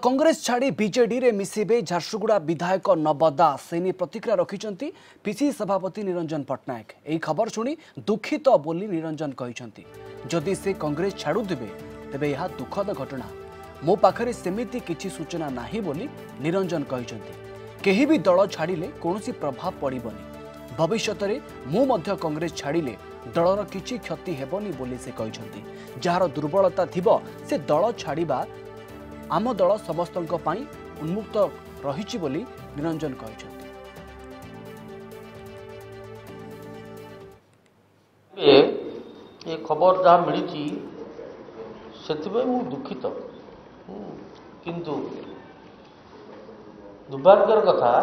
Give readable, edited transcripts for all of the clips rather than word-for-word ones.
कांग्रेस छाड़ी बीजेडी रे मिसिबे झारसुगुड़ा विधायक नव दास एने प्रतिक्रिया रखिंट पीसी सभापति निरंजन पट्टनायक। यही खबर शुणी दुखित बोली निरंजन कहते जदि से कांग्रेस छाड़ुवे तेबे यह दुखद घटना। मो पाखरे सेमिति किछि सूचना नाही बोली निरंजन कहते केही भी दल छाड़िले कौनसी प्रभाव पड़िबनी। भविष्यत में मु मध्य कांग्रेस छाड़िले दलर किछि क्षति हेबनी बोली से कहते जार दुर्बलता थिबो से दल छाड़िबा आम दल समस्त उन्मुक्त रही बोली निरंजन कहते। ये खबर जहाँ मिली से दुखित किंतु दुर्भाग्यर कथा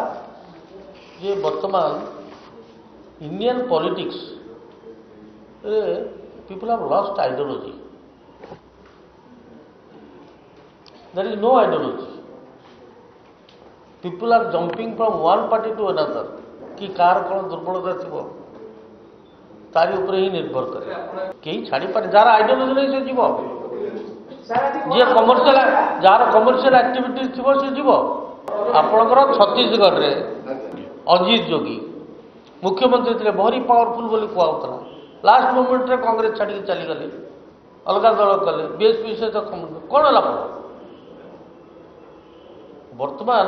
ये वर्तमान Indian politics people have lost ideology. There is no ideology. People are jumping from one party to another. कि कार कौन दुर्बलता थी तारी ऊपर ही निर्भर करे कहीं छाड़ी पारे जार आइडियोलॉजी नहीं से जीव जे कमर्शियल जार कमर्शियल एक्टिविटीज थी से जीव। आपणकर छत्तीसगढ़ रे अजित जोगी मुख्यमंत्री थे भारी पावरफुल बोली कहला लास्ट मोमेंट रे कांग्रेस छाड़ी चली गले अलग दल कले बीएसपी सहित कौन है वर्तमान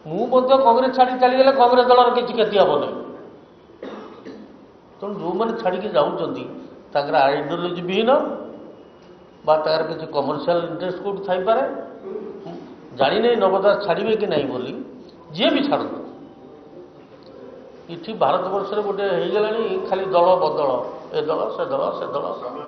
मुझे कांग्रेस छाड़ी चलीगले कांग्रेस दल किसी क्षति हम नहीं। तेणु जो मैंने छाड़ी जाऊँच आइडियोलॉजी विहीन किसी कमर्शियल इंटरेस्ट कौट थपारे जानी नहीं नव दास छाड़े कि नहीं बोली जी भी छाड़ ये भारत वर्ष गोटे हो गला खाली दल बदल ए दल से दल से दल।